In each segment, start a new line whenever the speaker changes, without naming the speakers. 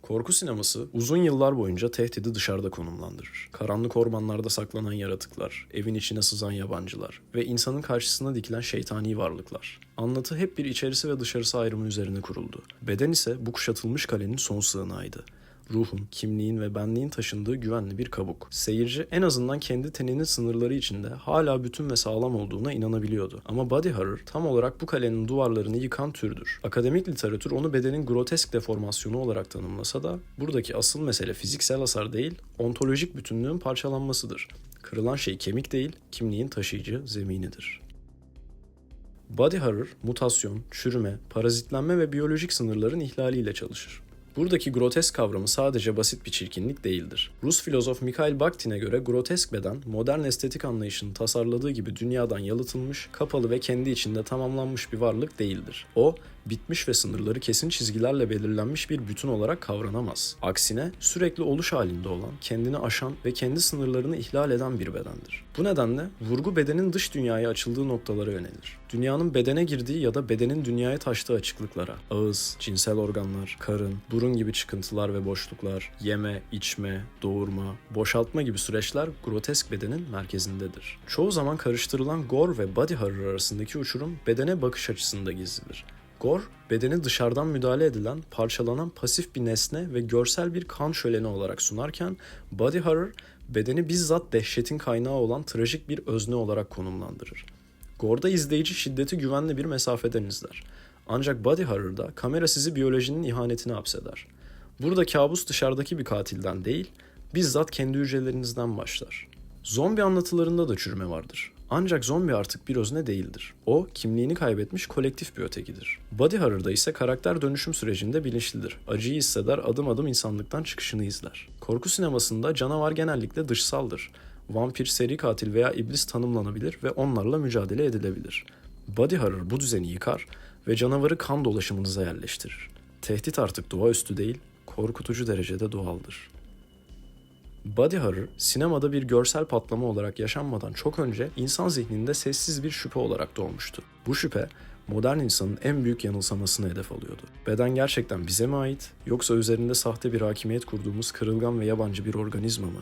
Korku sineması uzun yıllar boyunca tehdidi dışarıda konumlandırır. Karanlık ormanlarda saklanan yaratıklar, evin içine sızan yabancılar ve insanın karşısına dikilen şeytani varlıklar. Anlatı hep bir içerisi ve dışarısı ayrımı üzerine kuruldu. Beden ise bu kuşatılmış kalenin son sığınağıydı. Ruhun, kimliğin ve benliğin taşındığı güvenli bir kabuk. Seyirci en azından kendi teninin sınırları içinde hala bütün ve sağlam olduğuna inanabiliyordu. Ama body horror tam olarak bu kalenin duvarlarını yıkan türdür. Akademik literatür onu bedenin grotesk deformasyonu olarak tanımlasa da buradaki asıl mesele fiziksel hasar değil, ontolojik bütünlüğün parçalanmasıdır. Kırılan şey kemik değil, kimliğin taşıyıcı zeminidir. Body horror, mutasyon, çürüme, parazitlenme ve biyolojik sınırların ihlaliyle çalışır. Buradaki grotesk kavramı sadece basit bir çirkinlik değildir. Rus filozof Mikhail Bakhtin'e göre grotesk beden, modern estetik anlayışının tasarladığı gibi dünyadan yalıtılmış, kapalı ve kendi içinde tamamlanmış bir varlık değildir. O, bitmiş ve sınırları kesin çizgilerle belirlenmiş bir bütün olarak kavranamaz. Aksine sürekli oluş halinde olan, kendini aşan ve kendi sınırlarını ihlal eden bir bedendir. Bu nedenle vurgu bedenin dış dünyaya açıldığı noktalara yönelir. Dünyanın bedene girdiği ya da bedenin dünyaya taştığı açıklıklara, ağız, cinsel organlar, karın, burun gibi çıkıntılar ve boşluklar, yeme, içme, doğurma, boşaltma gibi süreçler grotesk bedenin merkezindedir. Çoğu zaman karıştırılan gore ve body horror arasındaki uçurum bedene bakış açısında gizlidir. Gore, bedeni dışarıdan müdahale edilen, parçalanan pasif bir nesne ve görsel bir kan şöleni olarak sunarken, body horror, bedeni bizzat dehşetin kaynağı olan trajik bir özne olarak konumlandırır. Gore'da izleyici şiddeti güvenli bir mesafeden izler. Ancak body horror'da kamera sizi biyolojinin ihanetine hapseder. Burada kabus dışarıdaki bir katilden değil, bizzat kendi hücrelerinizden başlar. Zombi anlatılarında da çürüme vardır. Ancak zombi artık bir özne değildir. O, kimliğini kaybetmiş kolektif bir ötekidir. Body horror'da ise karakter dönüşüm sürecinde bilinçlidir. Acıyı hisseder, adım adım insanlıktan çıkışını izler. Korku sinemasında canavar genellikle dışsaldır. Vampir, seri katil veya iblis tanımlanabilir ve onlarla mücadele edilebilir. Body horror bu düzeni yıkar ve canavarı kan dolaşımınıza yerleştirir. Tehdit artık doğaüstü değil, korkutucu derecede doğaldır. Body horror, sinemada bir görsel patlama olarak yaşanmadan çok önce insan zihninde sessiz bir şüphe olarak doğmuştu. Bu şüphe, modern insanın en büyük yanılsamasını hedef alıyordu. Beden gerçekten bize mi ait, yoksa üzerinde sahte bir hakimiyet kurduğumuz kırılgan ve yabancı bir organizma mı?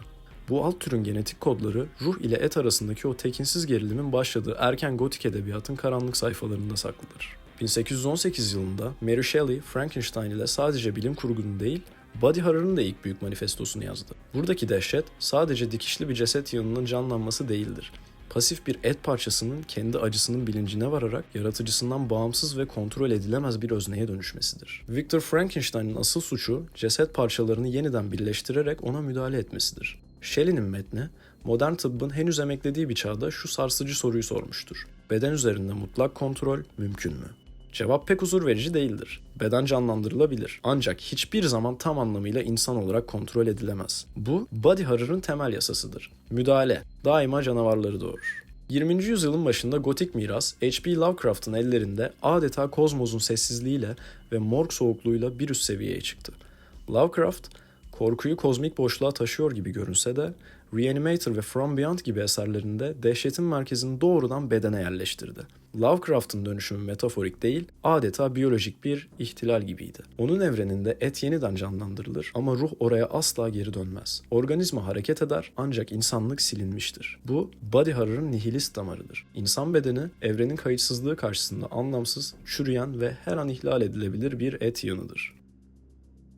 Bu alt türün genetik kodları, ruh ile et arasındaki o tekinsiz gerilimin başladığı erken gotik edebiyatın karanlık sayfalarında saklıdır. 1818 yılında Mary Shelley, Frankenstein ile sadece bilim kurgunun değil, body horror'ın da ilk büyük manifestosunu yazdı. Buradaki dehşet sadece dikişli bir ceset yığınının canlanması değildir. Pasif bir et parçasının kendi acısının bilincine vararak yaratıcısından bağımsız ve kontrol edilemez bir özneye dönüşmesidir. Victor Frankenstein'ın asıl suçu ceset parçalarını yeniden birleştirerek ona müdahale etmesidir. Shelley'nin metni, modern tıbbın henüz emeklediği bir çağda şu sarsıcı soruyu sormuştur. Beden üzerinde mutlak kontrol mümkün mü? Cevap pek huzur verici değildir. Beden canlandırılabilir. Ancak hiçbir zaman tam anlamıyla insan olarak kontrol edilemez. Bu, body horror'ın temel yasasıdır. Müdahale, daima canavarları doğurur. 20. yüzyılın başında gotik miras, H.P. Lovecraft'ın ellerinde adeta kozmosun sessizliğiyle ve morg soğukluğuyla bir üst seviyeye çıktı. Lovecraft, korkuyu kozmik boşluğa taşıyor gibi görünse de, Reanimator ve From Beyond gibi eserlerinde dehşetin merkezini doğrudan bedene yerleştirdi. Lovecraft'ın dönüşümü metaforik değil, adeta biyolojik bir ihtilal gibiydi. Onun evreninde et yeniden canlandırılır ama ruh oraya asla geri dönmez. Organizma hareket eder ancak insanlık silinmiştir. Bu, body horror'ın nihilist damarıdır. İnsan bedeni, evrenin kayıtsızlığı karşısında anlamsız, çürüyen ve her an ihlal edilebilir bir et yığınıdır.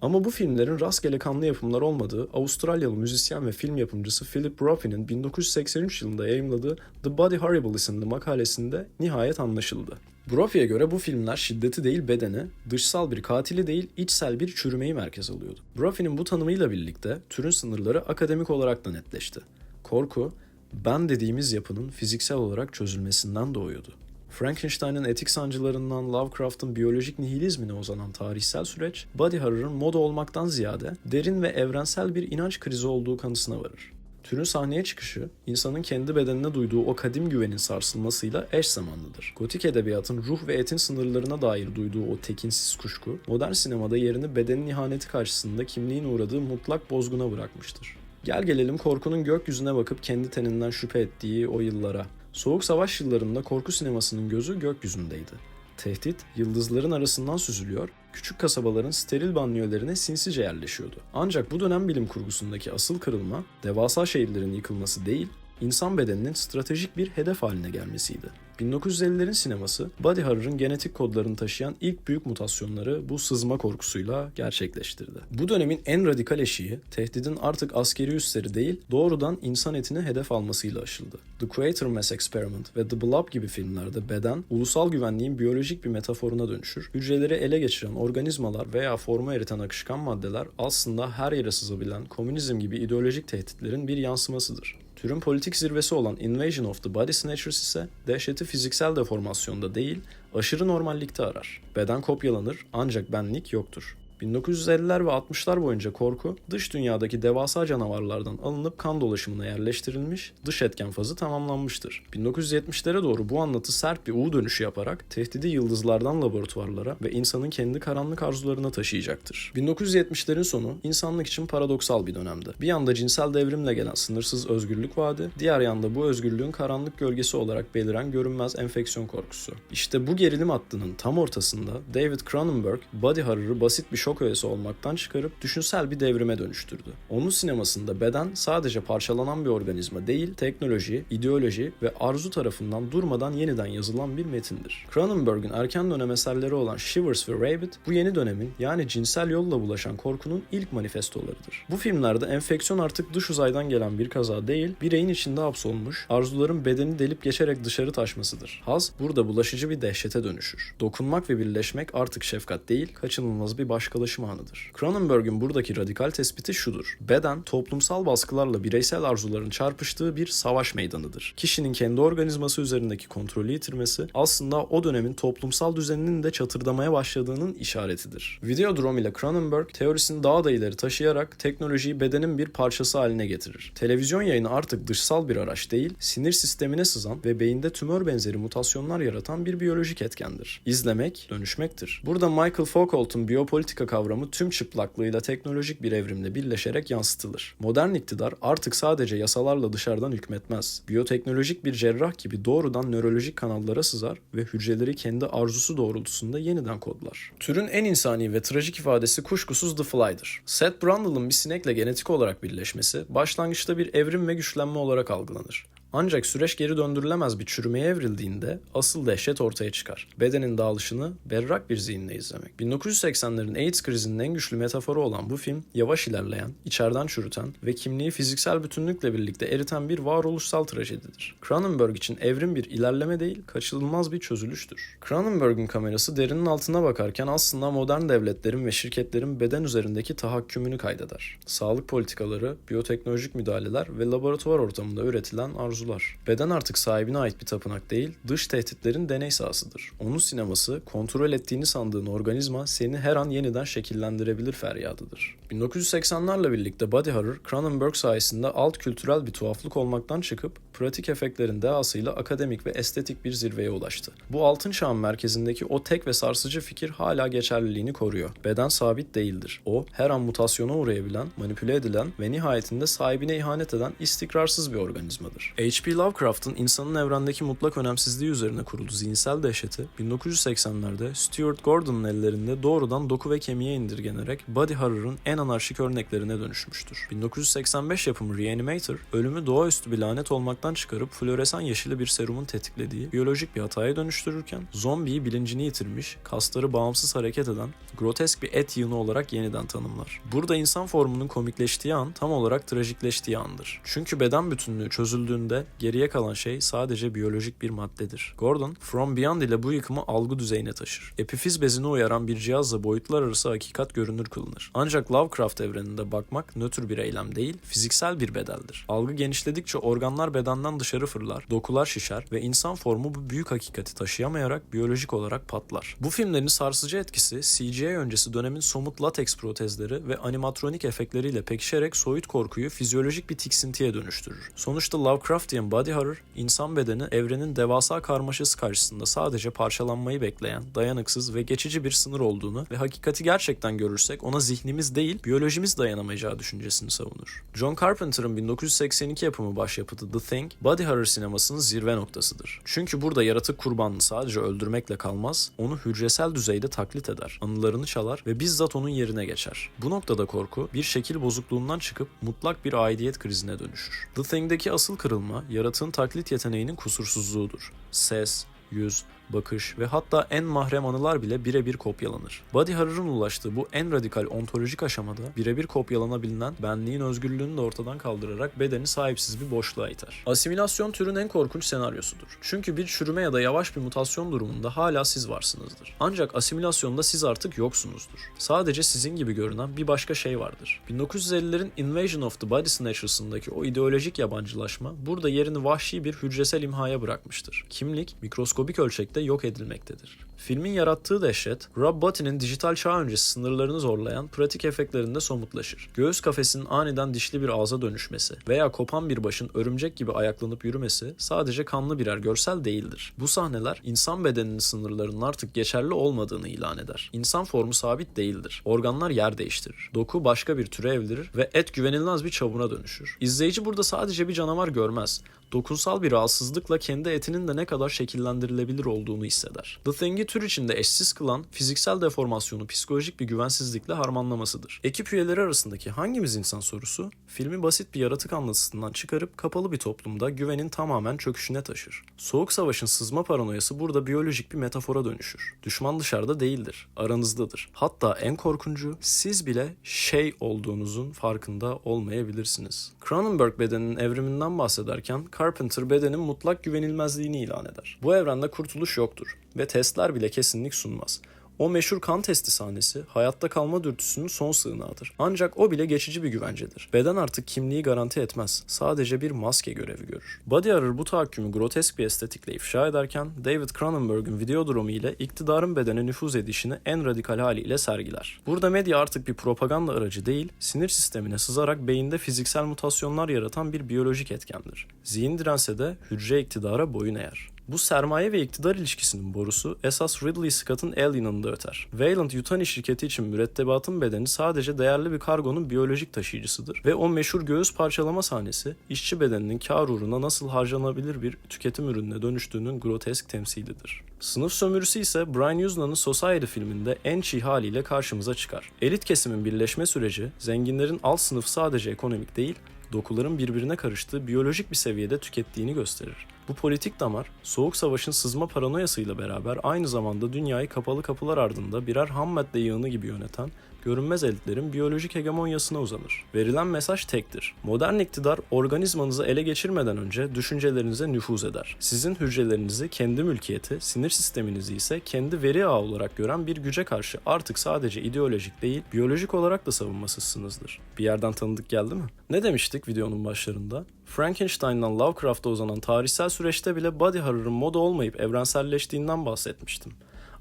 Ama bu filmlerin rastgele kanlı yapımlar olmadığı Avustralyalı müzisyen ve film yapımcısı Philip Brophy'nin 1983 yılında yayımladığı The Body Horrible isimli makalesinde nihayet anlaşıldı. Brophy'ye göre bu filmler şiddeti değil bedeni, dışsal bir katili değil içsel bir çürümeyi merkez alıyordu. Brophy'nin bu tanımıyla birlikte türün sınırları akademik olarak da netleşti. Korku, ben dediğimiz yapının fiziksel olarak çözülmesinden doğuyordu. Frankenstein'ın etik sancılarından Lovecraft'ın biyolojik nihilizmine uzanan tarihsel süreç, body horror'ın moda olmaktan ziyade derin ve evrensel bir inanç krizi olduğu kanısına varır. Türün sahneye çıkışı, insanın kendi bedenine duyduğu o kadim güvenin sarsılmasıyla eş zamanlıdır. Gotik edebiyatın ruh ve etin sınırlarına dair duyduğu o tekinsiz kuşku, modern sinemada yerini bedenin ihaneti karşısında kimliğin uğradığı mutlak bozguna bırakmıştır. Gel gelelim korkunun gökyüzüne bakıp kendi teninden şüphe ettiği o yıllara. Soğuk Savaş yıllarında korku sinemasının gözü gökyüzündeydi. Tehdit, yıldızların arasından süzülüyor, küçük kasabaların steril banliyölerine sinsice yerleşiyordu. Ancak bu dönem bilim kurgusundaki asıl kırılma, devasa şehirlerin yıkılması değil, insan bedeninin stratejik bir hedef haline gelmesiydi. 1950'lerin sineması, body horror'ın genetik kodlarını taşıyan ilk büyük mutasyonları bu sızma korkusuyla gerçekleştirdi. Bu dönemin en radikal eşiği, tehdidin artık askeri üsleri değil, doğrudan insan etini hedef almasıyla aşıldı. The Quatermass Experiment ve The Blob gibi filmlerde beden, ulusal güvenliğin biyolojik bir metaforuna dönüşür. Hücreleri ele geçiren organizmalar veya formu eriten akışkan maddeler aslında her yere sızabilen komünizm gibi ideolojik tehditlerin bir yansımasıdır. Türün politik zirvesi olan Invasion of the Body Snatchers ise dehşeti fiziksel deformasyonda değil, aşırı normallikte arar. Beden kopyalanır ancak benlik yoktur. 1950'ler ve 60'lar boyunca korku, dış dünyadaki devasa canavarlardan alınıp kan dolaşımına yerleştirilmiş, dış etken fazı tamamlanmıştır. 1970'lere doğru bu anlatı sert bir U dönüşü yaparak tehdidi yıldızlardan laboratuvarlara ve insanın kendi karanlık arzularına taşıyacaktır. 1970'lerin sonu insanlık için paradoksal bir dönemdi. Bir yanda cinsel devrimle gelen sınırsız özgürlük vaadi, diğer yanda bu özgürlüğün karanlık gölgesi olarak beliren görünmez enfeksiyon korkusu. İşte bu gerilim hattının tam ortasında David Cronenberg, body horror'ı basit bir şok öğesi olmaktan çıkarıp düşünsel bir devrime dönüştürdü. Onun sinemasında beden sadece parçalanan bir organizma değil, teknoloji, ideoloji ve arzu tarafından durmadan yeniden yazılan bir metindir. Cronenberg'in erken dönem eserleri olan Shivers ve Rabid, bu yeni dönemin yani cinsel yolla bulaşan korkunun ilk manifestolarıdır. Bu filmlerde enfeksiyon artık dış uzaydan gelen bir kaza değil, bireyin içinde hapsolmuş, arzuların bedeni delip geçerek dışarı taşmasıdır. Haz burada bulaşıcı bir dehşete dönüşür. Dokunmak ve birleşmek artık şefkat değil, kaçınılmaz bir başkalaşım anıdır. Cronenberg'in buradaki radikal tespiti şudur: beden, toplumsal baskılarla bireysel arzuların çarpıştığı bir savaş meydanıdır. Kişinin kendi organizması üzerindeki kontrolü yitirmesi aslında o dönemin toplumsal düzeninin de çatırdamaya başladığının işaretidir. Videodrome ile Cronenberg teorisini daha da ileri taşıyarak teknolojiyi bedenin bir parçası haline getirir. Televizyon yayını artık dışsal bir araç değil, sinir sistemine sızan ve beyinde tümör benzeri mutasyonlar yaratan bir biyolojik etkendir. İzlemek, dönüşmektir. Burada Michael Foucault'un biyopolitika kavramı tüm çıplaklığıyla teknolojik bir evrimle birleşerek yansıtılır. Modern iktidar artık sadece yasalarla dışarıdan hükmetmez. Biyoteknolojik bir cerrah gibi doğrudan nörolojik kanallara sızar ve hücreleri kendi arzusu doğrultusunda yeniden kodlar. Türün en insani ve trajik ifadesi kuşkusuz The Fly'dır. Seth Brundle'ın bir sinekle genetik olarak birleşmesi başlangıçta bir evrim ve güçlenme olarak algılanır. Ancak süreç geri döndürülemez bir çürümeye evrildiğinde asıl dehşet ortaya çıkar. Bedenin dağılışını berrak bir zihinle izlemek. 1980'lerin AIDS krizinin en güçlü metaforu olan bu film, yavaş ilerleyen, içeriden çürüten ve kimliği fiziksel bütünlükle birlikte eriten bir varoluşsal trajedidir. Cronenberg için evrim bir ilerleme değil, kaçınılmaz bir çözülüştür. Cronenberg'in kamerası derinin altına bakarken aslında modern devletlerin ve şirketlerin beden üzerindeki tahakkümünü kaydeder. Sağlık politikaları, biyoteknolojik müdahaleler ve laboratuvar ortamında üretilen arzular. Beden artık sahibine ait bir tapınak değil, dış tehditlerin deney sahasıdır. Onun sineması, kontrol ettiğini sandığın organizma seni her an yeniden şekillendirebilir feryadıdır. 1980'lerle birlikte body horror, Cronenberg sayesinde alt kültürel bir tuhaflık olmaktan çıkıp, pratik efektlerin dehasıyla akademik ve estetik bir zirveye ulaştı. Bu altın çağın merkezindeki o tek ve sarsıcı fikir hala geçerliliğini koruyor. Beden sabit değildir. O, her an mutasyona uğrayabilen, manipüle edilen ve nihayetinde sahibine ihanet eden istikrarsız bir organizmadır. H.P. Lovecraft'ın insanın evrendeki mutlak önemsizliği üzerine kurulu zihinsel dehşeti, 1980'lerde Stuart Gordon'un ellerinde doğrudan doku ve kemiğe indirgenerek body horror'ın en anarşik örneklerine dönüşmüştür. 1985 yapımı Reanimator, ölümü doğaüstü bir lanet olmaktan çıkarıp floresan yeşili bir serumun tetiklediği biyolojik bir hataya dönüştürürken, zombiyi bilincini yitirmiş, kasları bağımsız hareket eden, grotesk bir et yığını olarak yeniden tanımlar. Burada insan formunun komikleştiği an tam olarak trajikleştiği andır. Çünkü beden bütünlüğü çözüldüğünde geriye kalan şey sadece biyolojik bir maddedir. Gordon, From Beyond ile bu yıkımı algı düzeyine taşır. Epifiz bezini uyaran bir cihazla boyutlar arası hakikat görünür kılınır. Ancak Lovecraft evreninde bakmak nötr bir eylem değil, fiziksel bir bedeldir. Algı genişledikçe organlar bedenden dışarı fırlar, dokular şişer ve insan formu bu büyük hakikati taşıyamayarak biyolojik olarak patlar. Bu filmlerin sarsıcı etkisi, CGI öncesi dönemin somut lateks protezleri ve animatronik efektleriyle pekişerek soyut korkuyu fizyolojik bir tiksintiye dönüştürür. Sonuçta Lovecraft Lovecraftian body horror, insan bedeni evrenin devasa karmaşası karşısında sadece parçalanmayı bekleyen, dayanıksız ve geçici bir sınır olduğunu ve hakikati gerçekten görürsek ona zihnimiz değil, biyolojimiz dayanamayacağı düşüncesini savunur. John Carpenter'ın 1982 yapımı başyapıtı The Thing, body horror sinemasının zirve noktasıdır. Çünkü burada yaratık kurbanını sadece öldürmekle kalmaz, onu hücresel düzeyde taklit eder, anılarını çalar ve bizzat onun yerine geçer. Bu noktada korku, bir şekil bozukluğundan çıkıp mutlak bir aidiyet krizine dönüşür. The Thing'deki asıl kırılma, yaratığın taklit yeteneğinin kusursuzluğudur. Ses, yüz, bakış ve hatta en mahrem anılar bile birebir kopyalanır. Body horror'ın ulaştığı bu en radikal ontolojik aşamada birebir kopyalanabilen benliğin özgürlüğünü de ortadan kaldırarak bedeni sahipsiz bir boşluğa iter. Asimilasyon türün en korkunç senaryosudur. Çünkü bir çürüme ya da yavaş bir mutasyon durumunda hala siz varsınızdır. Ancak asimilasyonda siz artık yoksunuzdur. Sadece sizin gibi görünen bir başka şey vardır. 1950'lerin Invasion of the Body Snatchers'ındaki o ideolojik yabancılaşma burada yerini vahşi bir hücresel imhaya bırakmıştır. Kimlik mikroskobik ölçekte yok edilmektedir. Filmin yarattığı dehşet, Rob Bottin'in dijital çağ öncesi sınırlarını zorlayan pratik efektlerinde somutlaşır. Göğüs kafesinin aniden dişli bir ağza dönüşmesi veya kopan bir başın örümcek gibi ayaklanıp yürümesi sadece kanlı birer görsel değildir. Bu sahneler insan bedeninin sınırlarının artık geçerli olmadığını ilan eder. İnsan formu sabit değildir. Organlar yer değiştirir. Doku başka bir türe evrilir ve et güvenilmez bir çabuna dönüşür. İzleyici burada sadece bir canavar görmez. Dokunsal bir rahatsızlıkla kendi etinin de ne kadar şekillendirilebilir olduğunu hisseder. The Thing'i tür içinde eşsiz kılan fiziksel deformasyonu psikolojik bir güvensizlikle harmanlamasıdır. Ekip üyeleri arasındaki hangimiz insan sorusu, filmi basit bir yaratık anlatısından çıkarıp kapalı bir toplumda güvenin tamamen çöküşüne taşır. Soğuk Savaş'ın sızma paranoyası burada biyolojik bir metafora dönüşür. Düşman dışarıda değildir, aranızdadır. Hatta en korkuncu, siz bile şey olduğunuzun farkında olmayabilirsiniz. Cronenberg bedeninin evriminden bahsederken Carpenter bedenin mutlak güvenilmezliğini ilan eder. Bu evrende kurtuluş yoktur ve testler bile kesinlik sunmaz. O meşhur kan testi sahnesi hayatta kalma dürtüsünün son sığınağıdır. Ancak o bile geçici bir güvencedir. Beden artık kimliği garanti etmez. Sadece bir maske görevi görür. Body horror bu tahakkümü grotesk bir estetikle ifşa ederken David Cronenberg'in Videodrome ile iktidarın bedene nüfuz edişini en radikal haliyle sergiler. Burada medya artık bir propaganda aracı değil, sinir sistemine sızarak beyinde fiziksel mutasyonlar yaratan bir biyolojik etkendir. Zihin dirense de hücre iktidara boyun eğer. Bu sermaye ve iktidar ilişkisinin borusu esas Ridley Scott'ın Alien'ında öter. Weyland Yutani şirketi için mürettebatın bedeni sadece değerli bir kargonun biyolojik taşıyıcısıdır ve o meşhur göğüs parçalama sahnesi işçi bedeninin kâr uğruna nasıl harcanabilir bir tüketim ürününe dönüştüğünün grotesk temsilidir. Sınıf sömürüsü ise Brian Uzna'nın Society filminde en çiğ haliyle karşımıza çıkar. Elit kesimin birleşme süreci, zenginlerin alt sınıf sadece ekonomik değil, dokuların birbirine karıştığı biyolojik bir seviyede tükettiğini gösterir. Bu politik damar, Soğuk Savaş'ın sızma paranoyasıyla beraber aynı zamanda dünyayı kapalı kapılar ardında birer ham madde yığını gibi yöneten görünmez elitlerin biyolojik hegemonyasına uzanır. Verilen mesaj tektir. Modern iktidar organizmanızı ele geçirmeden önce düşüncelerinize nüfuz eder. Sizin hücrelerinizi kendi mülkiyeti, sinir sisteminizi ise kendi veri ağı olarak gören bir güce karşı artık sadece ideolojik değil, biyolojik olarak da savunmasızsınızdır. Bir yerden tanıdık geldi mi? Ne demiştik videonun başlarında? Frankenstein'dan Lovecraft'a uzanan tarihsel süreçte bile body horror'ın moda olmayıp evrenselleştiğinden bahsetmiştim.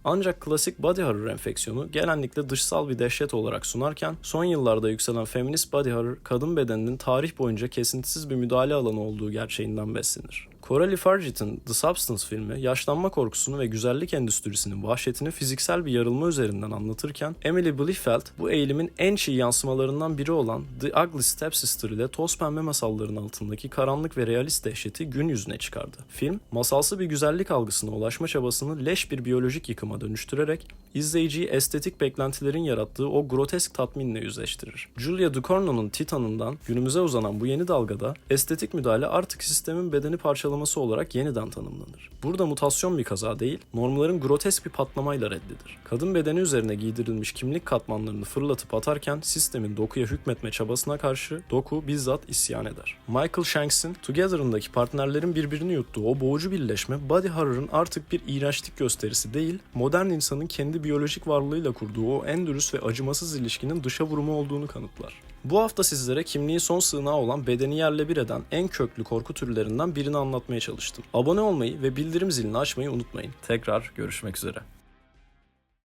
Ancak klasik body horror enfeksiyonu genellikle dışsal bir dehşet olarak sunarken son yıllarda yükselen feminist body horror kadın bedeninin tarih boyunca kesintisiz bir müdahale alanı olduğu gerçeğinden beslenir. Coralie Fargeet'in The Substance filmi, yaşlanma korkusunu ve güzellik endüstrisinin vahşetini fiziksel bir yarılma üzerinden anlatırken, Emily Bliefeld bu eğilimin en çiğ yansımalarından biri olan The Ugly Stepsister ile toz pembe masalların altındaki karanlık ve realist dehşeti gün yüzüne çıkardı. Film, masalsı bir güzellik algısına ulaşma çabasını leş bir biyolojik yıkıma dönüştürerek, izleyiciyi estetik beklentilerin yarattığı o grotesk tatminle yüzleştirir. Julia Ducournau'nun Titan'ından günümüze uzanan bu yeni dalgada, estetik müdahale artık sistemin bedeni parçalaması olarak yeniden tanımlanır. Burada mutasyon bir kaza değil, normların grotesk bir patlamayla reddidir. Kadın bedeni üzerine giydirilmiş kimlik katmanlarını fırlatıp atarken sistemin dokuya hükmetme çabasına karşı doku bizzat isyan eder. Michael Shanks'in Together'ındaki partnerlerin birbirini yuttuğu o boğucu birleşme, body horror'ın artık bir iğrençlik gösterisi değil, modern insanın kendi biyolojik varlığıyla kurduğu o en dürüst ve acımasız ilişkinin dışa vurumu olduğunu kanıtlar. Bu hafta sizlere kimliğin son sığınağı olan bedeni yerle bir eden en köklü korku türlerinden birini anlatmaya çalıştım. Abone olmayı ve bildirim zilini açmayı unutmayın. Tekrar görüşmek üzere.